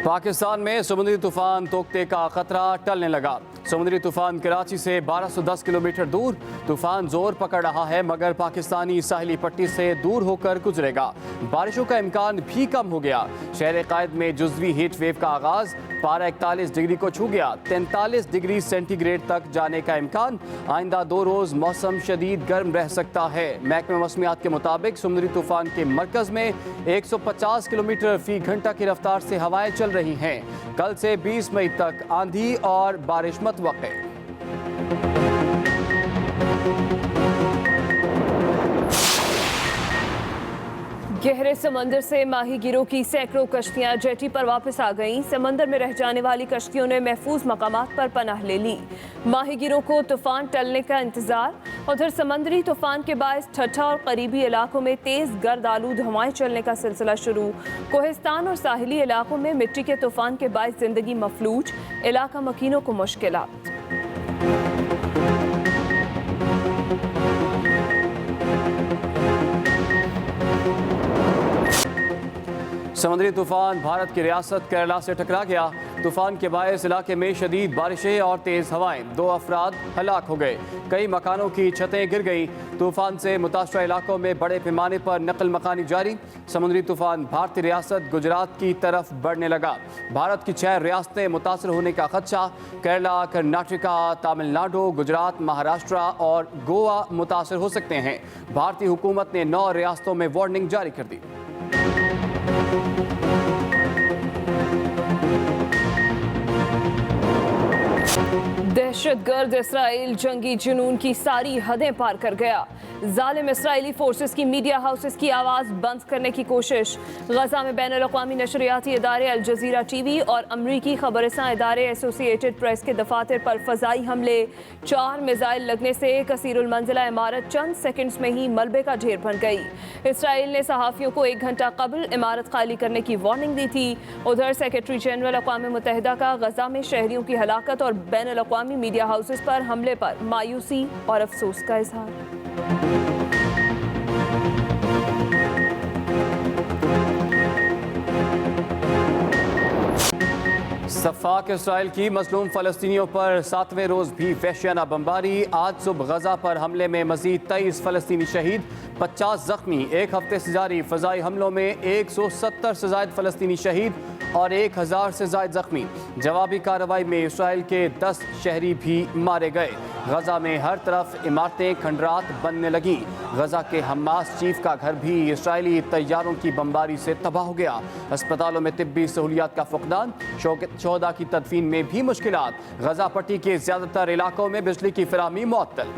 पाकिस्तान में समुद्री तूफान तोकते का खतरा टलने लगा। समुद्री तूफान कराची से 1210 किलोमीटर दूर तूफान जोर पकड़ रहा है, मगर पाकिस्तानी साहिली पट्टी से दूर होकर गुजरेगा। बारिशों का इम्कान भी कम हो गया। शहर कायद में जुज़वी हीट वेव का आगाज, पारा 41 डिग्री को छू गया। 43 डिग्री सेंटीग्रेड तक जाने का इम्कान। आइंदा 2 रोज़ मौसम शदीद गर्म रह सकता है। महकमा मौसमियात के मुताबिक समुद्री तूफान के मरकज में 150 किलोमीटर फी घंटा की रफ्तार से हवाएं चल रही हैं। कल से 20 मई तक आंधी और बारिश मतवक्के। गहरे समंदर से माहीगीरों की सैकड़ों कश्तियां जेटी पर वापस आ गईं। समंदर में रह जाने वाली कश्तियों ने महफूज मकामात पर पनाह ले ली। माहीगीरों को तूफान टलने का इंतजार। उधर समंदरी तूफान के बायस ठट्ठा और करीबी इलाकों में तेज गर्द आलूद हवाएं चलने का सिलसिला शुरू। कोहिस्तान और साहिली इलाकों में मिट्टी के तूफान के बायस जिंदगी मफलूज, इलाका मकीनों को मुश्किलात। समुद्री तूफान भारत की रियासत केरला से टकरा गया। तूफान के बायस इलाके में शदीद बारिशें और तेज़ हवाएं। 2 अफराद हलाक हो गए। कई मकानों की छतें गिर गई। तूफान से मुतासरा इलाकों में बड़े पैमाने पर नकल मकानी जारी। समुद्री तूफान भारतीय रियासत गुजरात की तरफ बढ़ने लगा। भारत की 6 रियासतें मुतासर होने का खदशा। केरला, कर्नाटका, तमिलनाडु, गुजरात, महाराष्ट्र और गोवा मुतासर हो सकते हैं। भारतीय हुकूमत ने 9 रियासतों में वार्निंग जारी कर दी। दहशतगर्द इसराइल जंगी जुनून की सारी हदें पार कर गया। जालिम इसराइली फोर्सेस की मीडिया हाउसेस की आवाज़ बंद करने की कोशिश। गजा में बैनुल-अक़वामी नशरियाती इदारे अल जज़ीरा टीवी और अमरीकी खबरसां इदारे एसोसिएटेड प्रेस के दफातर पर फ़ज़ाई हमले। 4 मिसाइल लगने से कसीरुल मंजिला इमारत चंद सेकंड्स में ही मलबे का ढेर बन गई। इसराइल ने सहाफ़ियों को 1 घंटा कबल इमारत खाली करने की वार्निंग दी थी। उधर सेक्रेटरी जनरल अक़वाम मुत्तहिदा का गजा में शहरियों की हलाकत और बैनुल-अक़वामी मीडिया हाउसेस पर हमले पर मायूसी और अफसोस का इजहार। सफ़ाक इसराइल की मज़लूम फ़लस्तीनियों पर 7वें रोज़ भी वहशियाना बमबारी। आज सुबह गजा पर हमले में मज़ीद 23 फ़लस्तीनी शहीद, 50 ज़ख्मी। 1 हफ्ते से जारी फ़ज़ाई हमलों में 170 से ज़ायद फ़लस्तीनी शहीद और 1000 से ज़ायद ज़ख्मी। जवाबी कार्रवाई में इसराइल के 10 शहरी भी मारे गए। गजा में हर तरफ इमारतें खंडरात बनने लगी। गजा के हमास चीफ का घर भी इसराइली तैयारों की बमबारी से तबाह हो गया। अस्पतालों में तिब्बी सहूलियात का फुकदान, शोहदा की तदफीन में भी मुश्किलात। गजा पट्टी के ज़्यादातर इलाकों में बिजली की फराहमी मुअत्तल।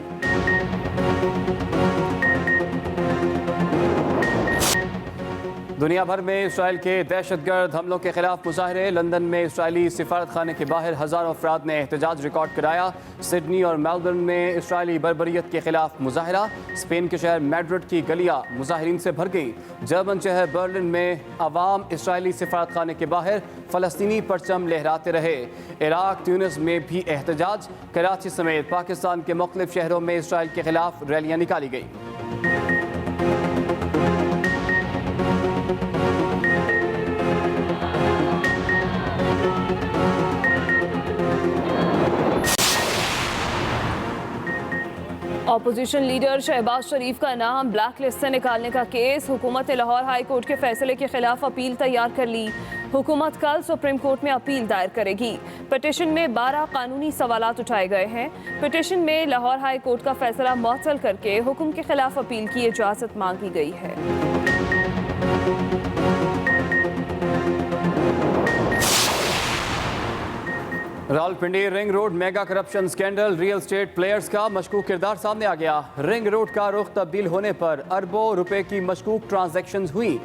दुनिया भर में इसराइल के दहशतगर्द हमलों के खिलाफ मुजाहरे। लंदन में इसराइली सिफारत खाने के बाहर हज़ारों अफराद ने एहतजाज रिकॉर्ड कराया। सिडनी और मेलबर्न में इसराइली बर्बरियत के खिलाफ मुजाहरा। स्पेन के शहर मैड्रिड की गलियां मुजाहिरीन से भर गई। जर्मन शहर बर्लिन में अवाम इसराइली सिफारत खाने के बाहर फ़लस्तीनी परचम लहराते रहे। इराक, ट्यूनिस में भी एहतजाज। कराची समेत पाकिस्तान के मुख्तलिफ शहरों में इसराइल के खिलाफ रैलियाँ निकाली गई। ऑपोजिशन लीडर शहबाज शरीफ का नाम ब्लैक लिस्ट से निकालने का केस। हुकूमत ने लाहौर हाई कोर्ट के फैसले के खिलाफ अपील तैयार कर ली। हुकूमत कल सुप्रीम कोर्ट में अपील दायर करेगी। पिटीशन में 12 कानूनी सवालात उठाए गए हैं। पिटीशन में लाहौर हाई कोर्ट का फैसला मुअत्तल करके हुक्म के खिलाफ अपील की इजाज़त मांगी गई है। Rawalpindi ring road mega corruption scandal. Real estate players का मशकूक किरदार सामने आ गया। रिंग रोड का रुख तब्दील होने पर अरबों रुपए की मशकूक ट्रांजैक्शंस हुई।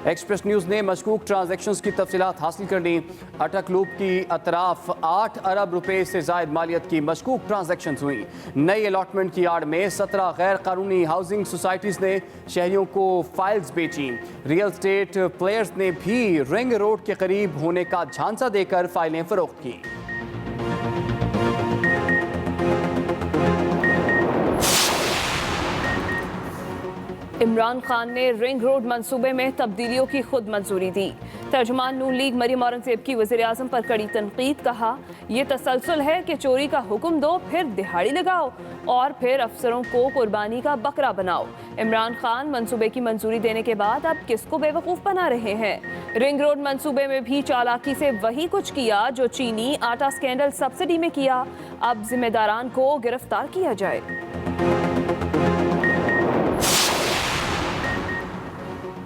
एक्सप्रेस न्यूज़ ने मशकूक ट्रांजैक्शंस की तफसीलात हासिल कर ली। अटक लूप की अतराफ 8 अरब रुपए से ज़ायद मालियत की मशकूक ट्रांजैक्शंस हुई। नई अलॉटमेंट की आड़ में 17 गैर कानूनी हाउसिंग सोसाइटीज़ ने शहरियों को फाइल्स बेची। रियल स्टेट प्लेयर्स ने भी रिंग रोड के करीब होने का झांसा देकर फाइलें फरोख्त की। इमरान खान ने रिंग रोड मंसूबे में तब्दीलियों की खुद मंजूरी दी। तर्जुमान नून लीग मरियम औरंगजेब की वज़ीर आज़म पर कड़ी तनकीद, कहा यह तसलसल है कि चोरी का हुक्म दो, फिर दिहाड़ी लगाओ और फिर अफसरों को कुर्बानी का बकरा बनाओ। इमरान खान मंसूबे की मंजूरी देने के बाद अब किसको बेवकूफ़ बना रहे हैं? रिंग रोड मंसूबे में भी चालाकी से वही कुछ किया जो चीनी आटा स्कैंडल सब्सिडी में किया। अब जिम्मेदारान को गिरफ्तार किया जाए।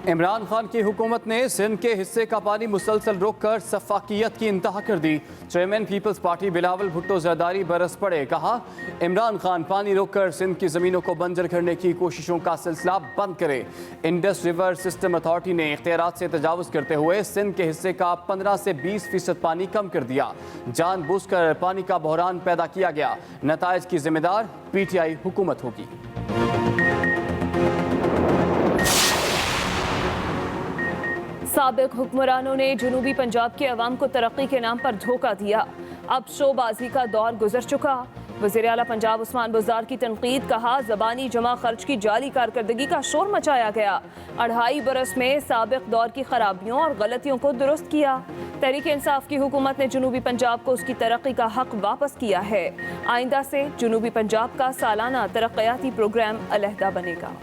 इमरान खान की हुकूमत ने सिंध के हिस्से का पानी मुसलसल रोककर सफाकियत की इंतहा कर दी। चेयरमैन पीपल्स पार्टी बिलावल भुट्टो जरदारी बरस पड़े, कहा इमरान खान पानी रोककर सिंध की ज़मीनों को बंजर करने की कोशिशों का सिलसिला बंद करे। इंडस रिवर सिस्टम अथॉरिटी ने इख्तियारात से तजावुज़ करते हुए सिंध के हिस्से का 15 से 20% पानी कम कर दिया। जानबूझकर पानी का बहरान पैदा किया गया। नताइज की जिम्मेदार PTI हुकूमत होगी। साबिक हुक्मरानों ने जनूबी पंजाब के अवाम को तरक्की के नाम पर धोखा दिया। अब शोबाजी का दौर गुजर चुका। वज़ीर आला पंजाब उस्मान बुज़दार की तनकीद, कहा ज़बानी जमा खर्च की जाली कारकर्दगी का शोर मचाया गया। 2.5 बरस में साबिक दौर की खराबियों और गलतियों को दुरुस्त किया। तहरीक इंसाफ की हुकूमत ने जनूबी पंजाब को उसकी तरक्की का हक वापस किया है। आइंदा से जनूबी पंजाब का सालाना तरक्याती प्रोग्राम अलहदा बनेगा।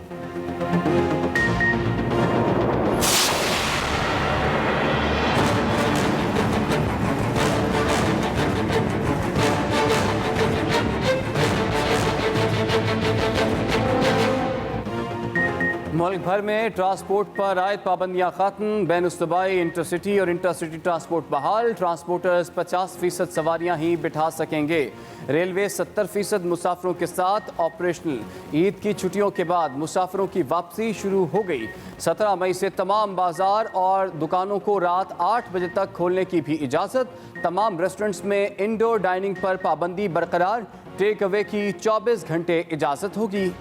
मुल्क भर में ट्रांसपोर्ट पर आयद पाबंदियां खत्म। बैनुस्तबाई, इंटरसिटी और इंटरसिटी ट्रांसपोर्ट बहाल। ट्रांसपोर्टर्स 50% सवारियां ही बिठा सकेंगे। रेलवे 70% मुसाफिरों के साथ ऑपरेशनल। ईद की छुट्टियों के बाद मुसाफिरों की वापसी शुरू हो गई। 17 मई से तमाम बाजार और दुकानों को रात 8 बजे तक खोलने की भी इजाज़त। तमाम रेस्टोरेंट्स में इंडोर डाइनिंग पर पाबंदी बरकरार। टेक अवे की 24 घंटे इजाज़त होगी।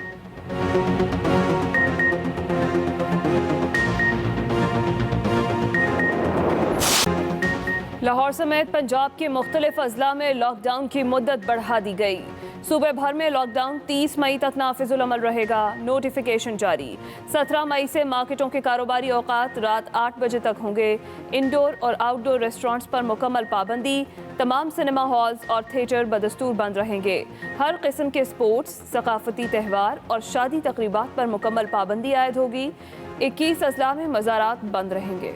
लाहौर समेत पंजाब के मुख्तलिफ अजला में लॉकडाउन की मुद्दत बढ़ा दी गई। सूबे भर में लॉकडाउन 30 मई तक नाफिजुल अमल रहेगा। नोटिफिकेशन जारी। 17 मई से मार्केटों के कारोबारी औकात रात 8 बजे तक होंगे। इंडोर और आउटडोर रेस्टोरेंट्स पर मुकम्मल पाबंदी। तमाम सिनेमा हॉल्स और थिएटर बदस्तूर बंद रहेंगे। हर किस्म के स्पोर्ट्स, सकाफती त्यौहार और शादी तकरीबात पर मुकम्मल पाबंदी आयद होगी। 21 अजला में मज़ारात बंद रहेंगे।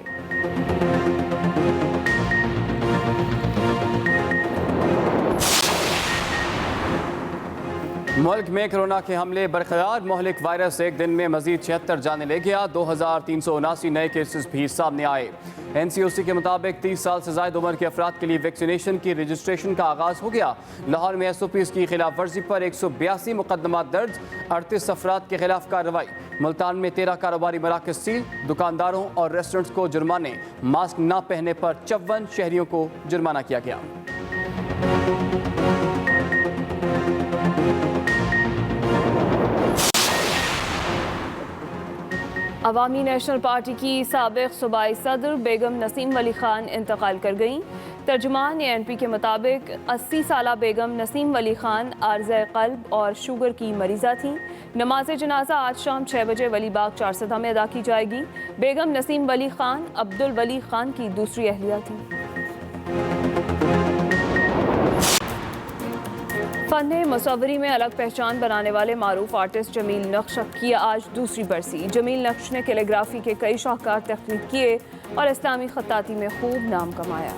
मुल्क में कोरोना के हमले बरकरार। मोहलिक वायरस एक दिन में मजीद 76 जाने ले गया। 2379 नए केसेस भी सामने आए। NCOC के मुताबिक 30 साल से ज़ायद उम्र के अफराद के लिए वैक्सीनेशन की रजिस्ट्रेशन का आगाज़ हो गया। लाहौर में SOPs की खिलाफ वर्जी पर 182 मुकदमात दर्ज। 38 अफराद के खिलाफ कार्रवाई। मुल्तान में 13 कारोबारी मराकज़ सील। दुकानदारों और रेस्टोरेंट्स को जुर्माने। मास्क न पहनने पर 54 शहरियों को जुर्माना किया गया। अवामी नेशनल पार्टी की साबिक सूबाई सदर बेगम नसीम वली खान इंतकाल कर गईं। तर्जुमान ANP के मुताबिक 80 साला बेगम नसीम वली खान आर्ज़े क़ल्ब और शुगर की मरीज़ा थीं। नमाज जनाजा आज शाम 6 बजे वली बाग चारसदा में अदा की जाएगी। बेगम नसीम वली खान अब्दुल वली खान की दूसरी अहलिया थी। फ़न मुसव्वरी में अलग पहचान बनाने वाले मारूफ आर्टिस्ट जमील नक्श की आज दूसरी बरसी। जमील नक्श ने कैलीग्राफी के कई शाहकार तख्लीक किए और इस्लामी खत्ताती में खूब नाम कमाया।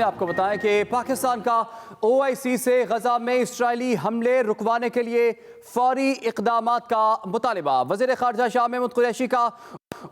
आपको बताएं कि पाकिस्तान का OIC से गजा में इस्राइली हमले रुकवाने के लिए फौरी इक़दामात का मुतालिबा। वज़ीर ख़ारजा शाह महमूद कुरैशी का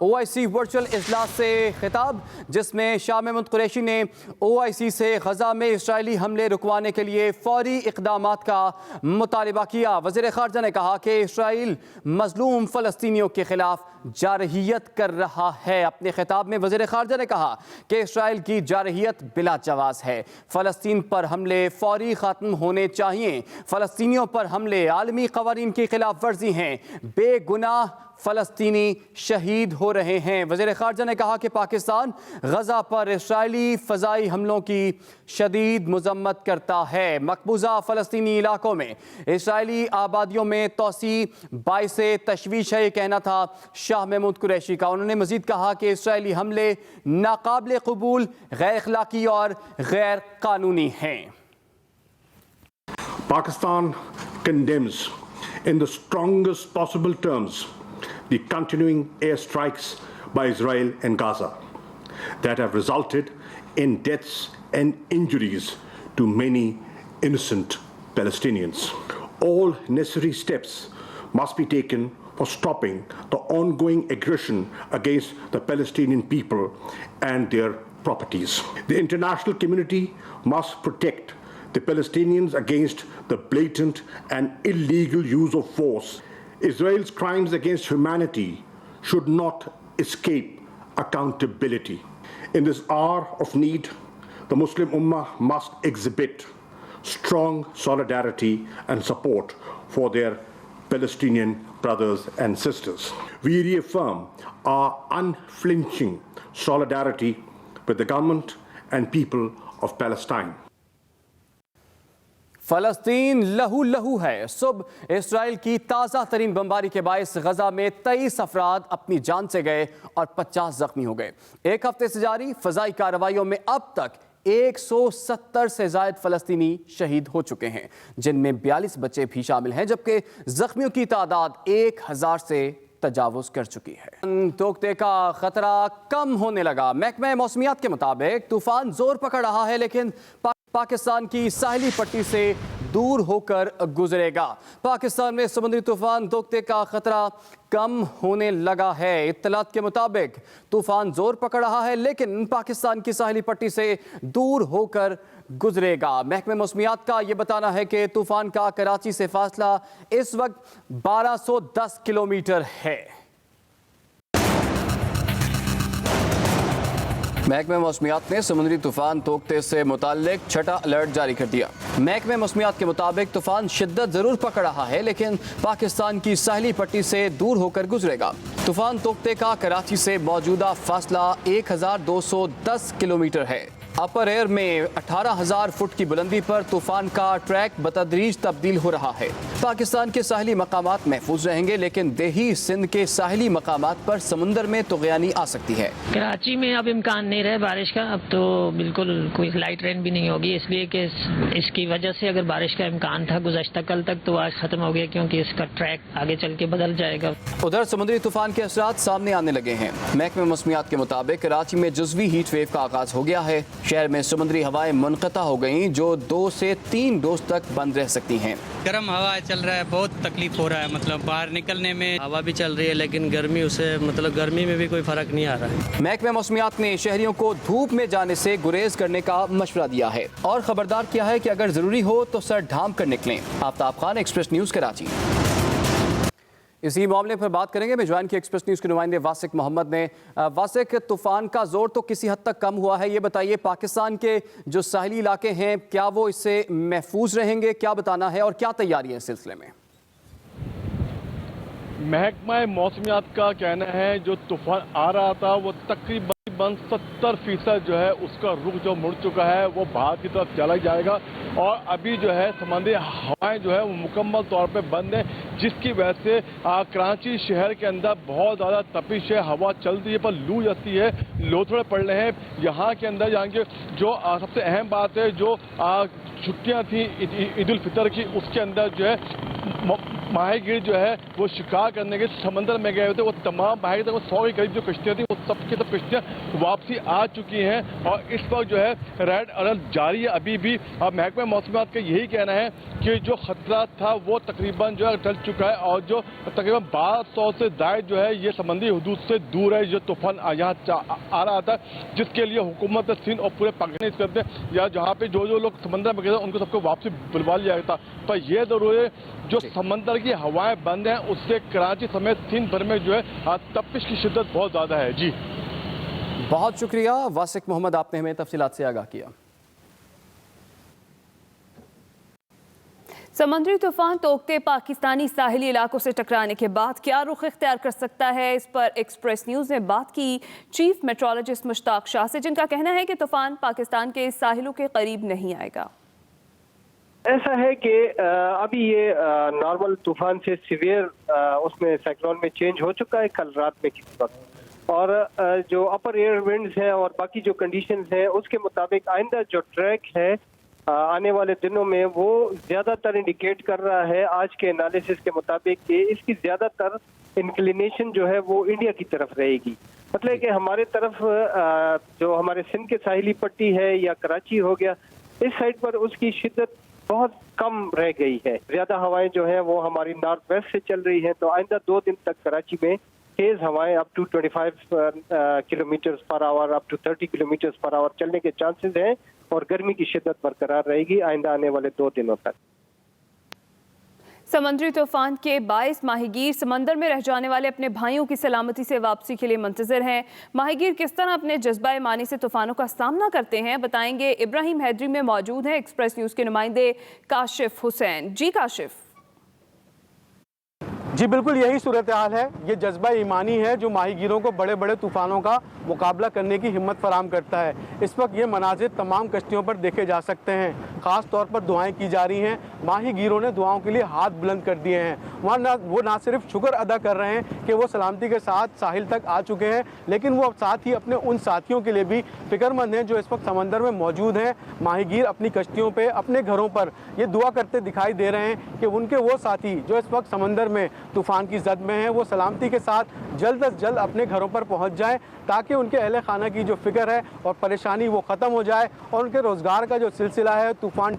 OIC वर्चुअल इजलास से खिताब, जिसमें शाह महमूद कुरैशी ने OIC से गजा में इस्राइली हमले रुकवाने के लिए फौरी इक़दामात का मुतालिबा किया। वज़ीर ख़ारजा ने कहा कि इसराइल मज़लूम फ़लस्तीनियों के खिलाफ जारहियत कर रहा है। अपने खिताब में वज़ीर ख़ारजा ने कहा कि इसराइल की जारहियत बिला जवाज़ है। फ़लस्तीन पर हमले फौरी ख़त्म होने चाहिए। फ़लस्तीनियों पर हमले आलमी क़वानीन की खिलाफ वर्जी हैं। बेगुनाह फलस्तीनी शहीद हो रहे हैं। वज़ीर ख़ारजा ने कहा कि पाकिस्तान गजा पर इसराइली फ़ज़ाई हमलों की शदीद मज़म्मत करता है। मकबूजा फ़लस्तीनी इलाकों में इसराइली आबादियों में तोसी बाइसे तशवीश है, ये कहना था शाह महमूद कुरैशी का। उन्होंने मज़ीद कहा कि इसराइली हमले नाकाबिल कबूल, गैर अखलाकी और गैर कानूनी हैं। Pakistan condemns in the strongest possible terms the continuing airstrikes by Israel in Gaza that have resulted in deaths and injuries to many innocent Palestinians. All necessary steps must be taken for stopping the ongoing aggression against the Palestinian people and their properties. The international community must protect the Palestinians against the blatant and illegal use of force. Israel's crimes against humanity should not escape accountability. In this hour of need, the Muslim Ummah must exhibit strong solidarity and support for their Palestinian brothers and sisters. We reaffirm our unflinching solidarity with the government and people of Palestine. फ़लस्तीन लहू लहू है। सुबह Israel की ताज़ा तरीन बमबारी के बायस गजा में 23 अफराद अपनी जान से गए और 50 जख्मी हो गए। एक हफ्ते से जारी फ़ज़ाई कार्रवाइयों में अब तक 170 से ज़ायद फ़लस्तीनी शहीद हो चुके हैं, जिनमें 42 बच्चे भी शामिल हैं, जबकि जख्मियों की तादाद 1000 से तजावुज़ कर चुकी है। तोकते का खतरा कम होने लगा। महकमा मौसमियात के मुताबिक तूफान जोर पकड़ रहा है, लेकिन पाकिस्तान की साहिली पट्टी से दूर होकर गुजरेगा। पाकिस्तान में समुद्री तूफान तोकते का खतरा कम होने लगा है। इत्तलात के मुताबिक तूफान जोर पकड़ रहा है, लेकिन पाकिस्तान की साहिली पट्टी से दूर होकर गुजरेगा। महकमे मौसमियात का यह बताना है कि तूफान का कराची से फासला इस वक्त 1210 किलोमीटर है। महकमे मौसमियात ने समुद्री तूफान तोकते से मुताल्लिक छठा अलर्ट जारी कर दिया। महकमे मौसमियात के मुताबिक तूफान शिद्दत जरूर पकड़ रहा है, लेकिन पाकिस्तान की साहिली पट्टी से दूर होकर गुजरेगा। तूफान तोकते का कराची से मौजूदा फासला 1210 किलोमीटर है। अपर एयर में 18,000 फुट की बुलंदी पर तूफान का ट्रैक बतदरीज तब्दील हो रहा है। पाकिस्तान के साहिली मकामात महफूज रहेंगे, लेकिन देही सिंध के साहिली मकामात पर समुंदर में तुग़यानी आ सकती है। कराची में अब इम्कान नहीं रहा बारिश का, अब तो बिल्कुल कोई लाइट रेन भी नहीं होगी, इसलिए कि इसकी वजह से अगर बारिश का इम्कान था गुज़श्ता कल तक, तो आज खत्म हो गया, क्योंकि इसका ट्रैक आगे चल के बदल जाएगा। उधर समुद्री तूफान के असरात सामने आने लगे हैं। महकमे मौसमियात के मुताबिक कराची में जुज़वी हीट वेव का आगाज हो गया है। शहर में समुद्री हवाएं मुनक़ता हो गई, जो 2 से 3 रोज तक बंद रह सकती हैं। गर्म हवा चल रहा है, बहुत तकलीफ हो रहा है, मतलब बाहर निकलने में। हवा भी चल रही है, लेकिन गर्मी उसे मतलब गर्मी में भी कोई फर्क नहीं आ रहा है। महकमे मौसमियात ने शहरियों को धूप में जाने से गुरेज करने का मशवरा दिया है और खबरदार किया है कि अगर जरूरी हो तो सर ढांप कर निकलें। Aftab Khan, express news, Karachi. इसी मामले पर बात करेंगे। मैं ज्वाइन की एक्सप्रेस न्यूज़ के नुमाइंदे वासिक मोहम्मद ने। वासिक, तूफान का जोर तो किसी हद तक कम हुआ है, ये बताइए पाकिस्तान के जो साहिली इलाके हैं क्या वो इससे महफूज रहेंगे, क्या बताना है और क्या तैयारी है इस सिलसिले में? महकमा मौसमियात का कहना है जो तूफान आ रहा था वो तकरीबन 70% जो है उसका रुख जो मुड़ चुका है, वो बाहर की तरफ चला जाएगा और अभी जो है समुद्री हवाएं जो है वो मुकम्मल तौर पे बंद है, जिसकी वजह से कराची शहर के अंदर बहुत ज़्यादा तपिश है, हवा चल रही है पर लू जाती है, लोथड़े पड़ रहे हैं यहाँ के अंदर। यहाँ के जो सबसे अहम बात है, जो छुट्टियाँ थी ईद उल फितर की, उसके अंदर जो है माहीगीर जो है वो शिकार करने के समंदर में गए थे, वो तमाम माहीगीर 100 के करीब जो कश्तियाँ थी वो सबकी सब कश्तियाँ वापसी आ चुकी हैं और इस वक्त जो है रेड अलर्ट जारी है अभी भी। अब महकमा मौसमियात का यही कहना है कि जो खतरा था वो तकरीबन जो है टल चुका है और जो तकरीबन 1200 से ज़ायद जो है ये समंदरी हदूद से दूर है जो तूफान यहाँ आ रहा था, जिसके लिए हुकूमत सिंध और पूरे पाकिस्तान इस करते या जहाँ पे जो लोग समंदर में गए उनको सबको वापसी बुलवा लिया गया था। पर यह ज़रूर है जो समंदर की हवाएं बंद हैं उससे कराची समेत सिंध भर में जो है तपिश की शिद्दत बहुत ज़्यादा है। जी बहुत शुक्रिया वासिक मोहम्मद, आपने हमें तफसीलात से आगाह किया। समुद्री तूफान तोकते पाकिस्तानी साहिली इलाकों से टकराने के बाद क्या रुख इख्तियार कर सकता है, इस पर एक्सप्रेस न्यूज़ ने बात की चीफ मेट्रोलॉजिस्ट मुश्ताक शाह से, जिनका कहना है कि तूफान पाकिस्तान के साहिलों के करीब नहीं आएगा। ऐसा है कि अभी ये नॉर्मल तूफान से सीवियर उसमें साइक्लोन में चेंज हो चुका है कल रात में किसी वक्त, और जो अपर एयर विंड्स हैं और बाकी जो कंडीशंस हैं उसके मुताबिक आइंदा जो ट्रैक है आने वाले दिनों में वो ज़्यादातर इंडिकेट कर रहा है आज के एनालिसिस के मुताबिक कि इसकी ज़्यादातर इंक्लिनेशन जो है वो इंडिया की तरफ रहेगी। मतलब कि हमारे तरफ जो हमारे सिंध के साहिली पट्टी है या कराची हो गया, इस साइड पर उसकी शिद्दत बहुत कम रह गई है। ज़्यादा हवाएं जो है वो हमारी नॉर्थ वेस्ट से चल रही हैं, तो आइंदा 2 दिन तक कराची में तेज हवाएं up to 25 kilometre per hour, up to 30 kilometre per hour चलने के चांसेस हैं, और गर्मी की शिद्दत बरकरार रहेगी आइंदा आने वाले 2 दिनों तक। समुद्री तूफान के बाइस माहीगीर समंदर में रह जाने वाले अपने भाइयों की सलामती से वापसी के लिए मुंतज़िर हैं। माहीगीर किस तरह अपने जज्बा ईमानी से तूफानों का सामना करते हैं, बताएंगे। इब्राहिम हैदरी में मौजूद हैं एक्सप्रेस न्यूज़ के नुमाइंदे काशिफ हुसैन। जी काशिफ। जी बिल्कुल यही सूरत हाल है। ये जज्बा ईमानी है जो माहीगीरों को बड़े बड़े तूफ़ानों का मुकाबला करने की हिम्मत फराहम करता है। इस वक्त ये मनाजिर तमाम कश्तियों पर देखे जा सकते हैं। ख़ास तौर पर दुआएं की जा रही हैं। माहीगीरों ने दुआओं के लिए हाथ बुलंद कर दिए हैं। वो ना सिर्फ शुक्र अदा कर रहे हैं कि वो सलामती के साथ साहिल तक आ चुके हैं, लेकिन वो साथ ही अपने उन साथियों के लिए भी फिक्रमंद हैं जो इस वक्त समंदर में मौजूद हैं। माहीगीर अपनी कश्तियों पर, अपने घरों पर ये दुआ करते दिखाई दे रहे हैं कि उनके वो साथी जो इस वक्त समंदर में तूफ़ान की जद में हैं, वो सलामती के साथ जल्द अज जल्द अपने घरों पर पहुंच जाएं, ताकि उनके अहले खाना की जो फिक्र है और परेशानी वो ख़त्म हो जाए, और उनके रोज़गार का जो सिलसिला है तूफ़ान